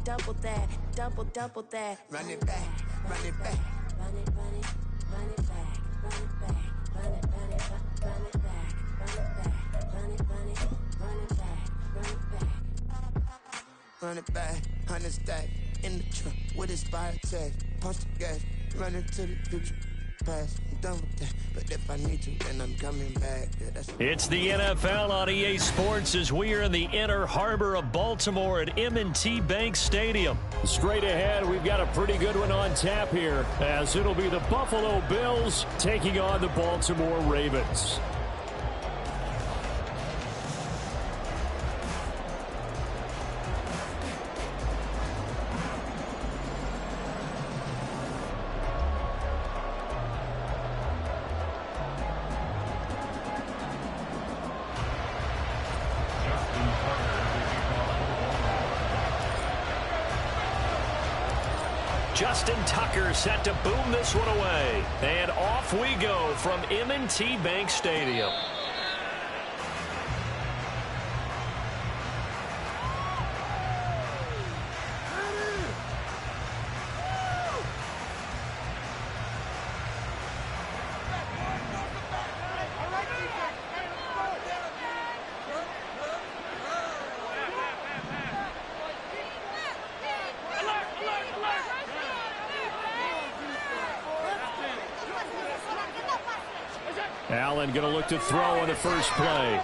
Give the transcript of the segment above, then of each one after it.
double that, double that. Run it back, run it back. Run it, run it, run it back, run it back, run it, run it, run it back, run it back, run it, run it, run it back, run it back. Run it back, 100 stack in the truck with his fire tag. Punch the gas, run into the future. Past, I'm done with that. But if I need to, then I'm coming back. Yeah, it's the NFL on EA Sports as we are in the inner harbor of Baltimore at M&T Bank Stadium. Straight ahead, we've got a pretty good one on tap here, as it'll be the Buffalo Bills taking on the Baltimore Ravens. Justin Tucker set to boom this one away. And off we go from M&T Bank Stadium. Allen going to look to throw on the first play.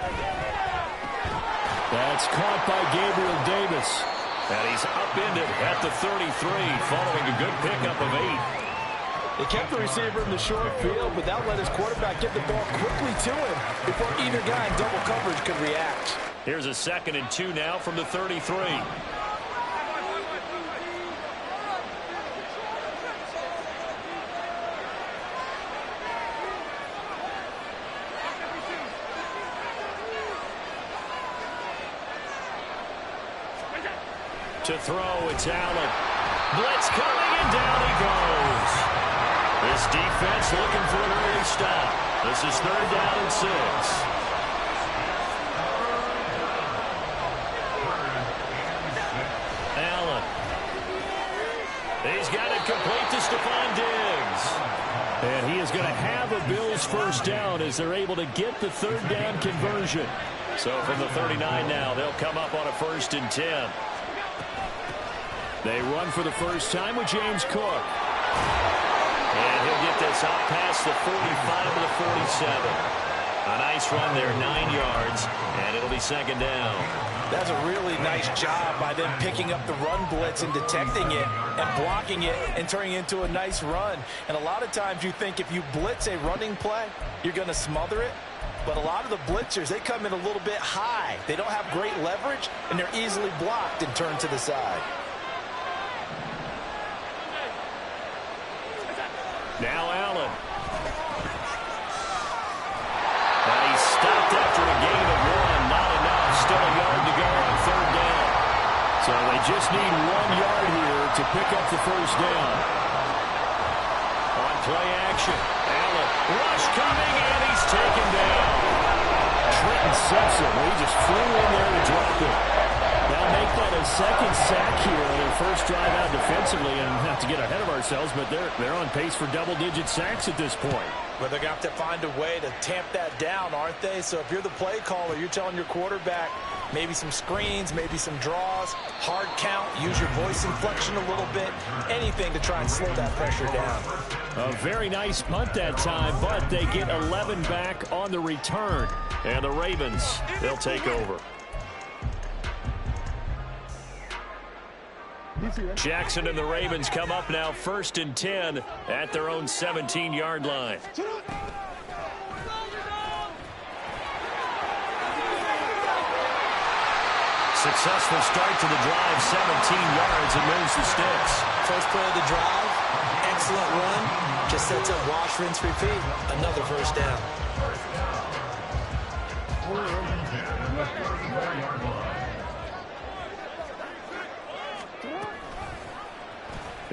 That's caught by Gabriel Davis. And he's upended at the 33 following a good pickup of 8. They kept the receiver in the short field, but that let his quarterback get the ball quickly to him before either guy in double coverage could react. Here's a 2nd and 2 now from the 33. To throw, it's Allen. Blitz coming, and down he goes. This defense looking for an early stop. This is 3rd down and 6. Allen. He's got it complete to Stephon Diggs. And he is going to have a Bills first down as they're able to get the 3rd down conversion. So from the 39 now, they'll come up on a 1st and 10. They run for the first time with James Cook. And he'll get this up past the 45 to the 47. A nice run there, 9 yards, and it'll be 2nd down. That's a really nice job by them picking up the run blitz and detecting it and blocking it and turning it into a nice run. And a lot of times you think if you blitz a running play, you're going to smother it. But a lot of the blitzers, they come in a little bit high. They don't have great leverage, and they're easily blocked and turned to the side. Now Allen. And he's stopped after a gain of 1. Not enough. Still a yard to go on 3rd down. So they just need 1 yard here to pick up the first down. On play action. Allen. Rush coming, and he's taken down. Trenton Simpson, he just flew in there to drop it. They'll make that a 2nd sack here on their first drive out defensively, and not to get ahead of ourselves, but they're on pace for double-digit sacks at this point. But they're going to have to find a way to tamp that down, aren't they? So if you're the play caller, you're telling your quarterback maybe some screens, maybe some draws, hard count, use your voice inflection a little bit, anything to try and slow that pressure down. A very nice punt that time, but they get 11 back on the return. And the Ravens, they'll take over. Jackson and the Ravens come up now 1st and 10 at their own 17-yard line. Successful start to the drive, 17 yards, and moves the sticks. First play of the drive, excellent run, just sets up wash, rinse, repeat. Another first down.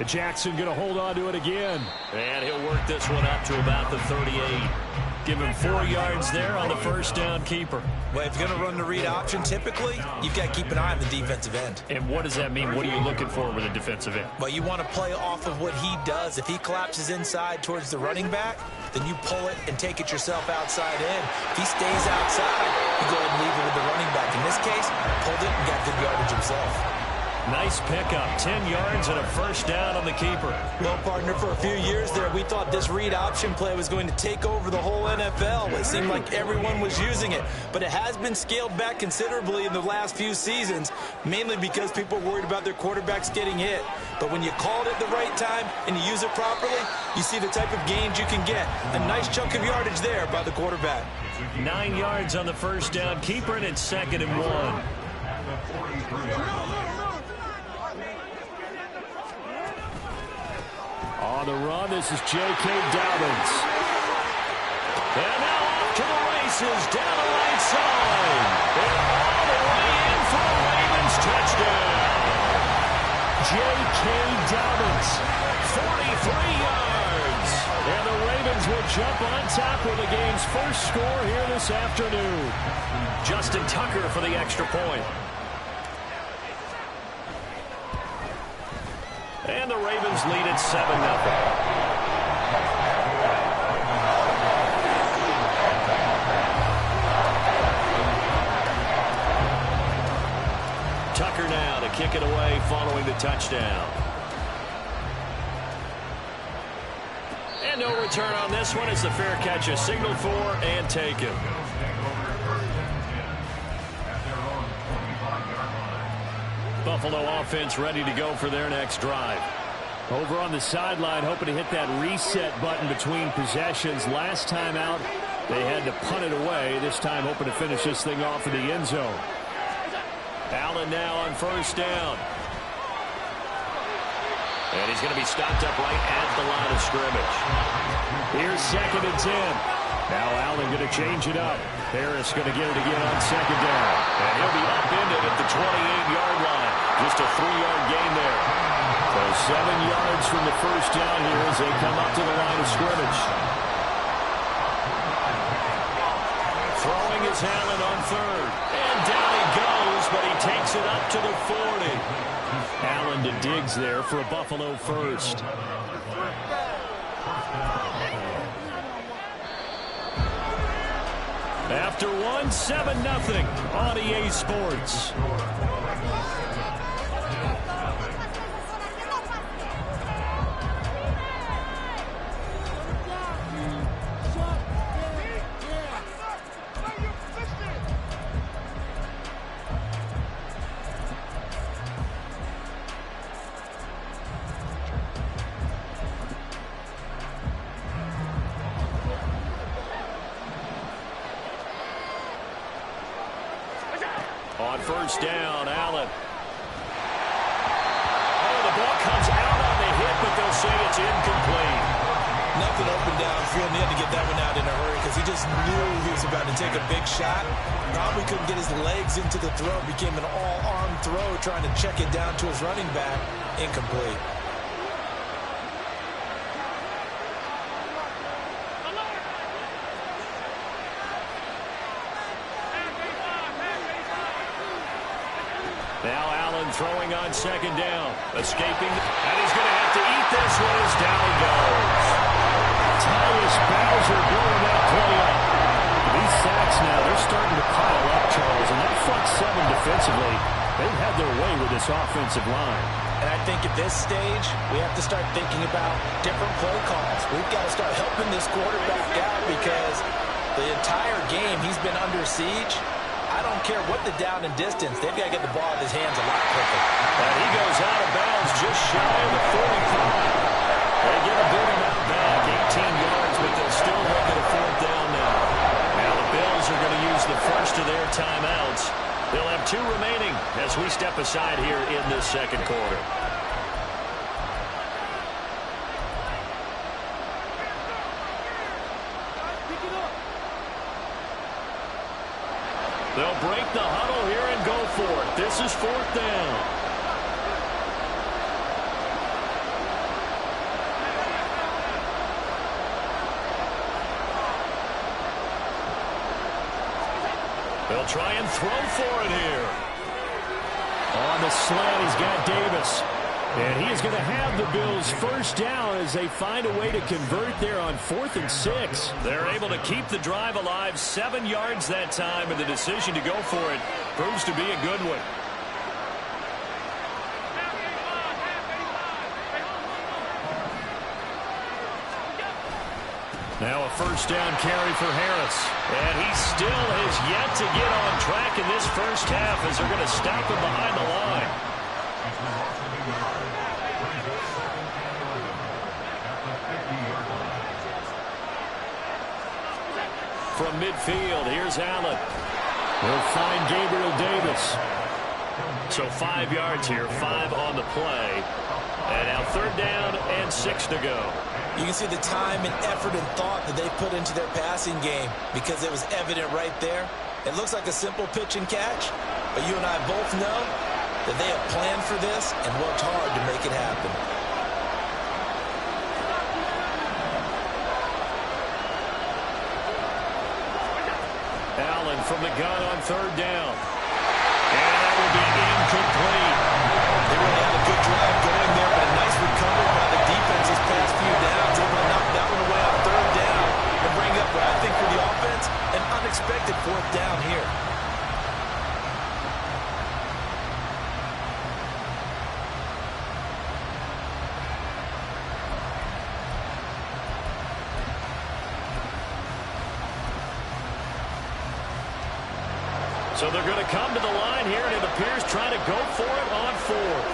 Jackson going to hold on to it again. And he'll work this one up to about the 38. Give him 4 yards there on the first down keeper. Well, if you're going to run the read option, typically, you've got to keep an eye on the defensive end. And what does that mean? What are you looking for with a defensive end? Well, you want to play off of what he does. If he collapses inside towards the running back, then you pull it and take it yourself outside in. If he stays outside, you go ahead and leave it with the running back. In this case, pulled it and got good yardage himself. Nice pickup, 10 yards and a first down on the keeper. Well, partner, for a few years there, we thought this read option play was going to take over the whole NFL. It seemed like everyone was using it, but it has been scaled back considerably in the last few seasons, mainly because people are worried about their quarterbacks getting hit. But when you call it at the right time and you use it properly, you see the type of gains you can get. A nice chunk of yardage there by the quarterback. 9 yards on the first down. Keeper, and it's 2nd and 1. On the run, this is J.K. Dobbins. And now off to the races, down the right side. And all the way in for the Ravens touchdown. J.K. Dobbins, 43 yards. and the Ravens will jump on top with the game's first score here this afternoon. Justin Tucker for the extra point. And the Ravens lead at 7-0. Tucker now to kick it away following the touchdown. And no return on this one as the fair catch is signaled for and taken. Buffalo offense ready to go for their next drive. Over on the sideline, hoping to hit that reset button between possessions. Last time out, they had to punt it away. This time, hoping to finish this thing off in the end zone. Allen now on first down. And he's going to be stopped up right at the line of scrimmage. Here's 2nd and 10. Now Allen going to change it up. Harris going to get it again on 2nd down. And he'll be upended at the 28-yard line. Just a 3-yard gain there. So 7 yards from the first down here as they come up to the line of scrimmage. Throwing is Allen on 3rd. And down he goes, but he takes it up to the 40. Allen to Diggs there for a Buffalo first. After one, 7-0 on EA Sports. On first down, Allen. Oh, the ball comes out on the hit, but they'll say it's incomplete. Nothing open downfield, and he had to get that one out in a hurry because he just knew he was about to take a big shot. Probably couldn't get his legs into the throw. Became an all-arm throw trying to check it down to his running back. Incomplete. Now Allen throwing on 2nd down. Escaping. And he's going to have to eat this one as down he goes. Tyus Bowser blowing that play up. These sacks now, they're starting to pile up, Charles. And that front 7 defensively, they've had their way with this offensive line. And I think at this stage, we have to start thinking about different play calls. We've got to start helping this quarterback out because the entire game he's been under siege. I don't care what the down and distance. They've got to get the ball out of his hands a lot quicker. And he goes out of bounds just shy of the 45. They get a big amount back, 18 yards, but they'll still make it a 4th down now. Now the Bills are going to use the first of their timeouts. They'll have 2 remaining as we step aside here in this 2nd quarter. They'll break the huddle here and go for it. This is 4th down. They'll They'll try and throw for it here. On the slant, he's got Davis. And he is going to have the Bills first down as they find a way to convert there on 4th and 6. They're able to keep the drive alive, 7 yards that time, and the decision to go for it proves to be a good one. Now a first down carry for Harris. And he still has yet to get on track in this first half as they're going to stop him behind the line. From midfield, here's Allen. We'll find Gabriel Davis. So 5 yards here, 5 on the play. And now 3rd down and 6 to go. You can see the time and effort and thought that they put into their passing game because it was evident right there. It looks like a simple pitch and catch, but you and I both know that they have planned for this and worked hard to make it happen. Allen from the gun on 3rd down. And that will be incomplete. They really had a good drive going there, but a nice recovery by the defense these past few downs. Able to knock that one away on 3rd down and bring up what I think for the offense, an unexpected 4th down here. So they're going to come to the line here, and it appears trying to go for it on 4th.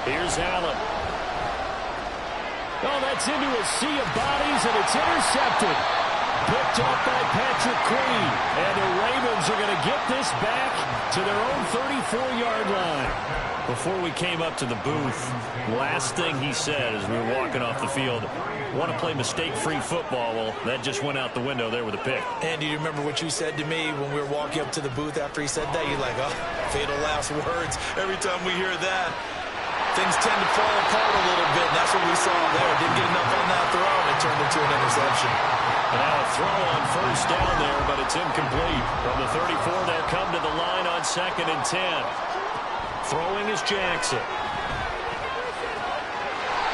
Here's Allen. Oh, that's into a sea of bodies, and it's intercepted. Picked off by Patrick Queen. And the Ravens are going to get this back to their own 34-yard line. Before we came up to the booth, last thing he said as we were walking off the field, want to play mistake-free football. Well, that just went out the window there with a pick. And do you remember what you said to me when we were walking up to the booth after he said that? You're like, oh, fatal last words. Every time we hear that, things tend to fall apart a little bit. And that's what we saw there. Didn't get enough on that throw, and it turned into an interception. And now a throw on 1st down there, but it's incomplete. From the 34, they'll come to the line on 2nd and 10. Throwing is Jackson.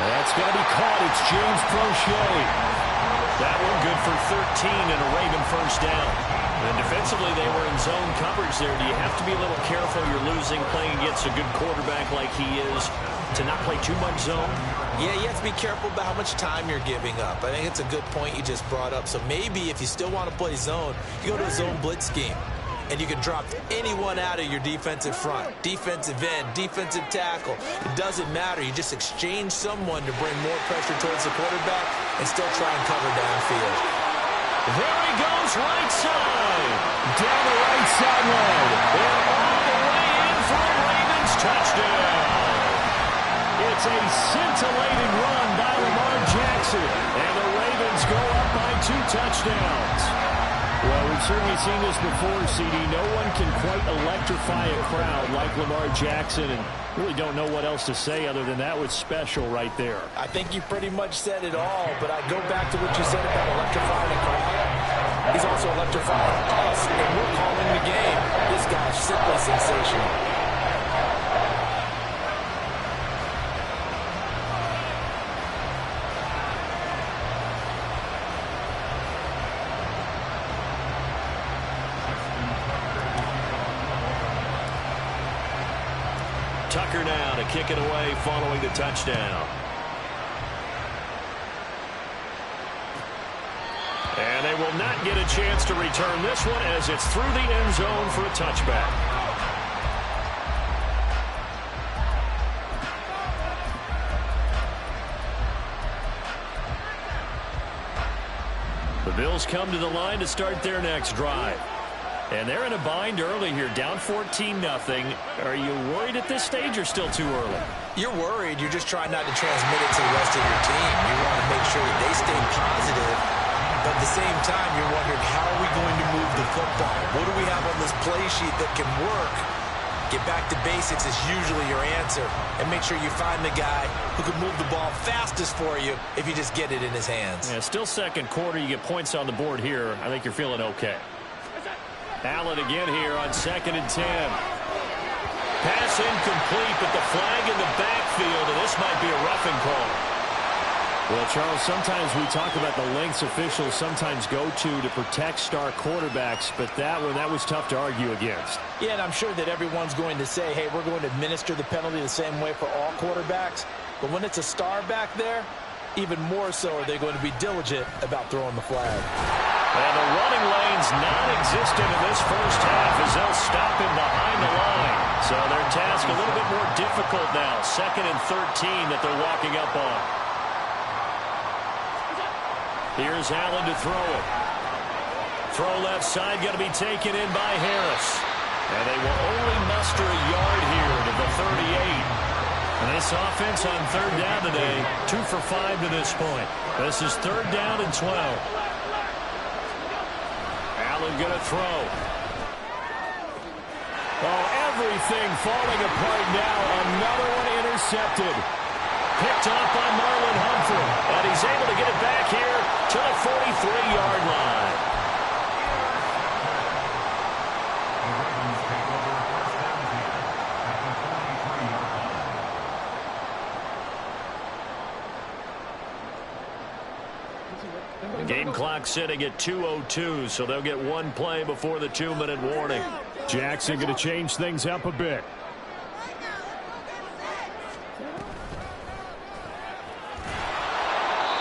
That's going to be caught. It's James Prochet. That one good for 13 and a Raven first down. And defensively, they were in zone coverage there. Do you have to be a little careful? You're losing, playing against a good quarterback like he is, to not play too much zone? Yeah, you have to be careful about how much time you're giving up. I think it's a good point you just brought up. So maybe if you still want to play zone, you go to a zone blitz scheme. And you can drop anyone out of your defensive front, defensive end, defensive tackle. It doesn't matter. You just exchange someone to bring more pressure towards the quarterback and still try and cover downfield. There he goes, right side. Down the right sideline. And all the way in for a Ravens touchdown. It's a scintillating run by Lamar Jackson. And the Ravens go up by 2 touchdowns. Well, we've certainly seen this before, CD. No one can quite electrify a crowd like Lamar Jackson, and really don't know what else to say other than that was special right there. I think you pretty much said it all, but I go back to what you said about electrifying a crowd. He's also electrifying us, and we're calling the game. This guy's simply sensational. Tucker now to kick it away following the touchdown. And they will not get a chance to return this one as it's through the end zone for a touchback. The Bills come to the line to start their next drive. And they're in a bind early here, down 14-0. Are you worried at this stage or still too early? You're worried. You're just trying not to transmit it to the rest of your team. You want to make sure that they stay positive. But at the same time, you're wondering, how are we going to move the football? What do we have on this play sheet that can work? Get back to basics is usually your answer. And make sure you find the guy who can move the ball fastest for you if you just get it in his hands. Yeah, still second quarter. You get points on the board here. I think you're feeling okay. Allen again here on 2nd and 10. Pass incomplete, but the flag in the backfield, and this might be a roughing call. Well, Charles, sometimes we talk about the lengths officials sometimes go to protect star quarterbacks, but that was tough to argue against. Yeah, and I'm sure that everyone's going to say, hey, we're going to administer the penalty the same way for all quarterbacks. But when it's a star back there, even more so are they going to be diligent about throwing the flag. And the running lane's non-existent in this first half as they'll stop him behind the line. So their task a little bit more difficult now. 2nd and 13 that they're walking up on. Here's Allen to throw it. Throw left side, going to be taken in by Harris. And they will only muster a yard here to the 38. And this offense on 3rd down today, 2 for 5 to this point. This is 3rd down and 12. Allen going to throw. Oh, everything falling apart now. Another one intercepted. Picked off by Marlon Humphrey. And he's able to get it back here to the 43-yard line. Game clock sitting at 2:02, so they'll get one play before the 2-minute warning. Jackson going to change things up a bit.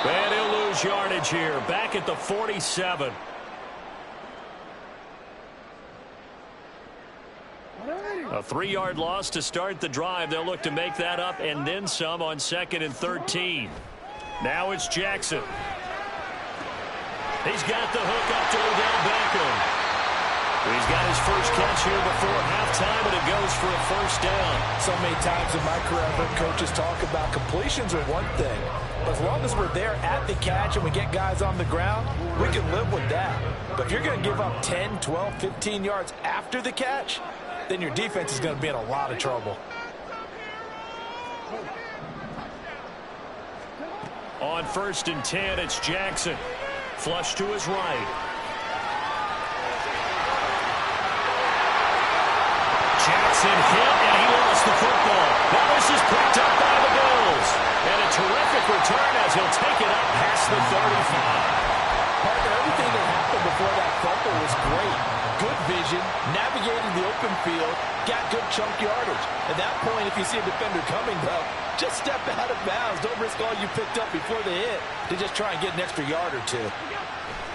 And he'll lose yardage here, back at the 47. A 3-yard loss to start the drive. They'll look to make that up and then some on 2nd and 13. Now it's Jackson. He's got the hook up to Odell Beckham. He's got his first catch here before halftime, and it goes for a first down. So many times in my career, I've heard coaches talk about completions are one thing. But as long as we're there at the catch and we get guys on the ground, we can live with that. But if you're going to give up 10, 12, 15 yards after the catch, then your defense is going to be in a lot of trouble. On 1st and 10, it's Jackson. Flush to his right. Jackson hit, and he lost the football. Now this is picked up by the Bills. And a terrific return as he'll take it up past the 35. Partner, everything that happened before that fumble was great. Good vision, navigated the open field, got good chunk yardage. At that point, if you see a defender coming, though, just step out of bounds. Don't risk all you picked up before the hit to just try and get an extra yard or two.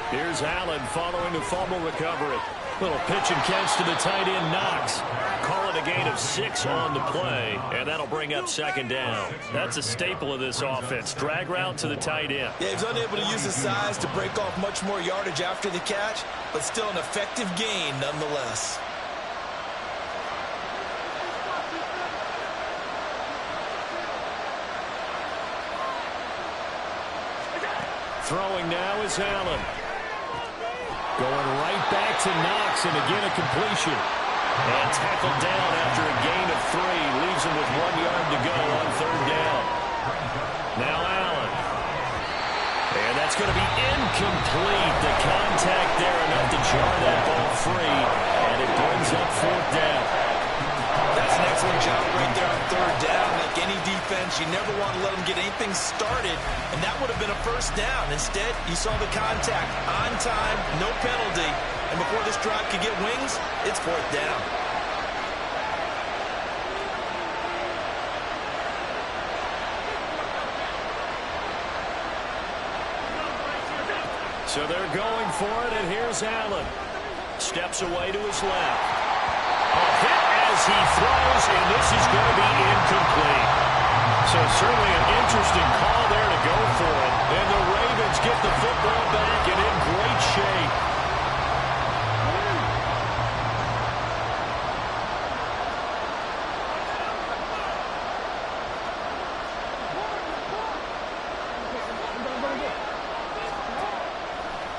Here's Allen following the fumble recovery. Little pitch and catch to the tight end, Knox. Call it a gain of 6 on the play, and that'll bring up 2nd down. That's a staple of this offense. Drag route to the tight end. Yeah, he's unable to use his size to break off much more yardage after the catch, but still an effective gain nonetheless. Throwing now is Allen. Going right back to Knox, and again a completion. And tackled down after a gain of 3. Leaves him with 1 yard to go on 3rd down. Now Allen. And that's going to be incomplete. The contact there enough to jar that ball free. And it brings up 4th down. That's an excellent job right there on 3rd down. Like any defense, you never want to let them get anything started, and that would have been a first down. Instead, you saw the contact on time, no penalty, and before this drive could get wings, it's 4th down. So they're going for it, and here's Allen. Steps away to his left. A hit as he throws, and this is going to be incomplete. So certainly an interesting call there to go for it. And the Ravens get the football back and in great shape.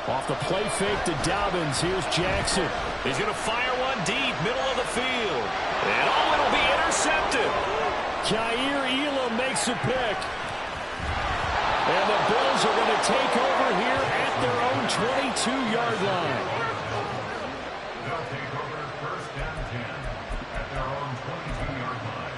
Off the play fake to Dobbins, here's Jackson. He's going to fire one deep, middle of the field. And oh, it'll be intercepted. Khair Elam makes a pick. And the Bills are going to take over here at their own 22-yard line. take over first and 10 at their own 22-yard line.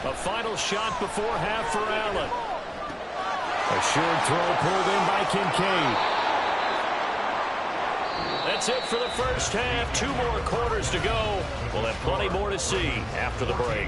A final shot before half for Allen. A short throw pulled in by Kincaid. That's it for the first half. 2 more quarters to go. We'll have plenty more to see after the break.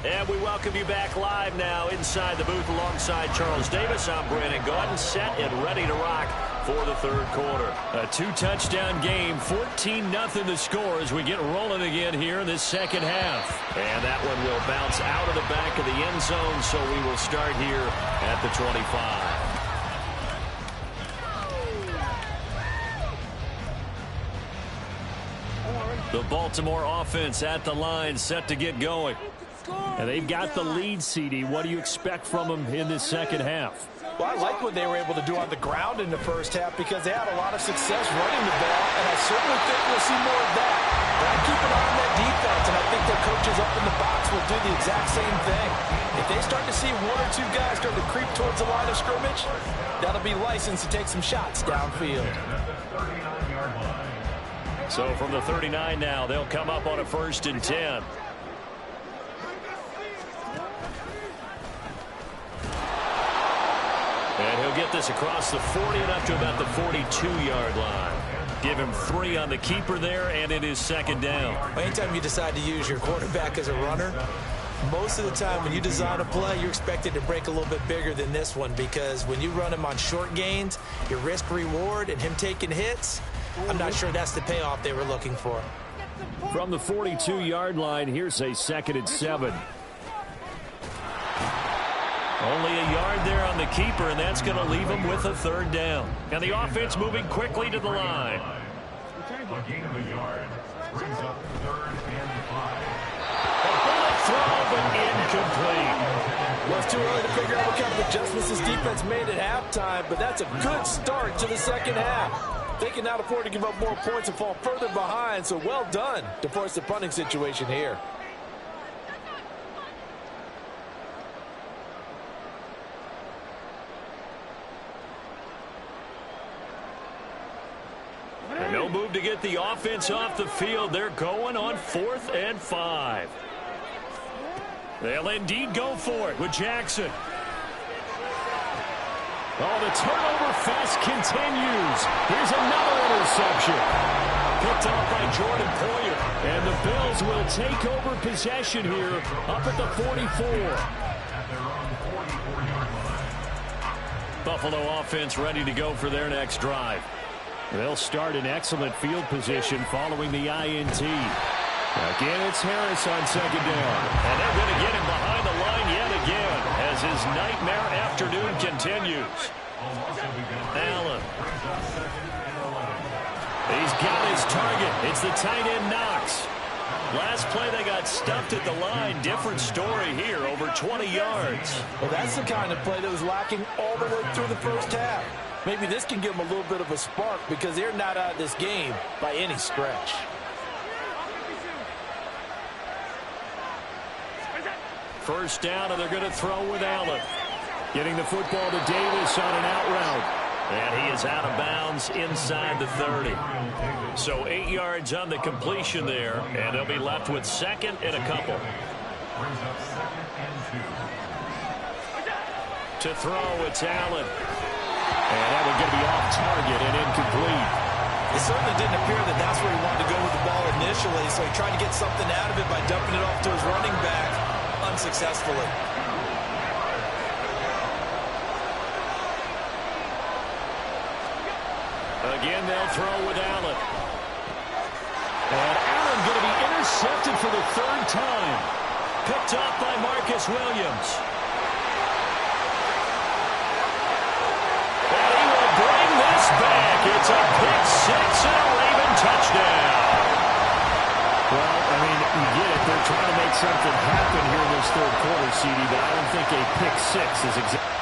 And we welcome you back live now inside the booth alongside Charles Davis. I'm Brandon Gaudin, set and ready to rock for the third quarter. A 2-touchdown game, 14-0 the score as we get rolling again here in this second half. And that one will bounce out of the back of the end zone, so we will start here at the 25. The Baltimore offense at the line, set to get going. And they've got the lead, CD. What do you expect from them in this second half? Well, I like what they were able to do on the ground in the first half because they had a lot of success running the ball, and I certainly think we'll see more of that. But I keep an eye on that defense, and I think their coaches up in the box will do the exact same thing. If they start to see 1 or 2 guys start to creep towards the line of scrimmage, that'll be licensed to take some shots downfield. So from the 39 now, they'll come up on a 1st and 10. And he'll get this across the 40 and up to about the 42-yard line. Give him 3 on the keeper there, and it is second down. Anytime you decide to use your quarterback as a runner, most of the time when you design a play, you're expected to break a little bit bigger than this one because when you run him on short gains, your risk-reward and him taking hits, I'm not sure that's the payoff they were looking for. From the 42-yard line, here's a 2nd and 7. Only a yard there on the keeper, and that's going to leave him with a 3rd down. And the offense moving quickly to the line. A gain of a yard brings up 3rd and 5. A bullet throw, but incomplete. Well, it's too early to figure out what kind of adjustments this defense made at halftime, but that's a good start to the second half. They cannot afford to give up more points and fall further behind, so well done to force the punting situation here. And no move to get the offense off the field. They're going on 4th and 5. They'll indeed go for it with Jackson. Oh, the turnover fest continues. Here's another interception. Picked off by Jordan Poyer. And the Bills will take over possession here up at the 44. Buffalo offense ready to go for their next drive. They'll start in excellent field position following the INT. Again, it's Harris on 2nd down. And they're going to get him behind the line yet again as his nightmare afternoon continues. Allen. He's got his target. It's the tight end Knox. Last play they got stuffed at the line. Different story here, over 20 yards. Well, that's the kind of play that was lacking all the way through the first half. Maybe this can give them a little bit of a spark because they're not out of this game by any stretch. First down, and they're going to throw with Allen. Getting the football to Davis on an out route. And he is out of bounds inside the 30. So 8 yards on the completion there, and they'll be left with 2nd and a couple. To throw, it's Allen. And that one going to be off target and incomplete. It certainly didn't appear that that's where he wanted to go with the ball initially, so he tried to get something out of it by dumping it off to his running back unsuccessfully. Again, they'll throw with Allen. And Allen going to be intercepted for the 3rd time. Picked off by Marcus Williams. And he will bring that It's back. It's a pick six and a Raven touchdown. Well, I mean, you get it. They're trying to make something happen here in this third quarter, CD, but I don't think a pick six is exactly.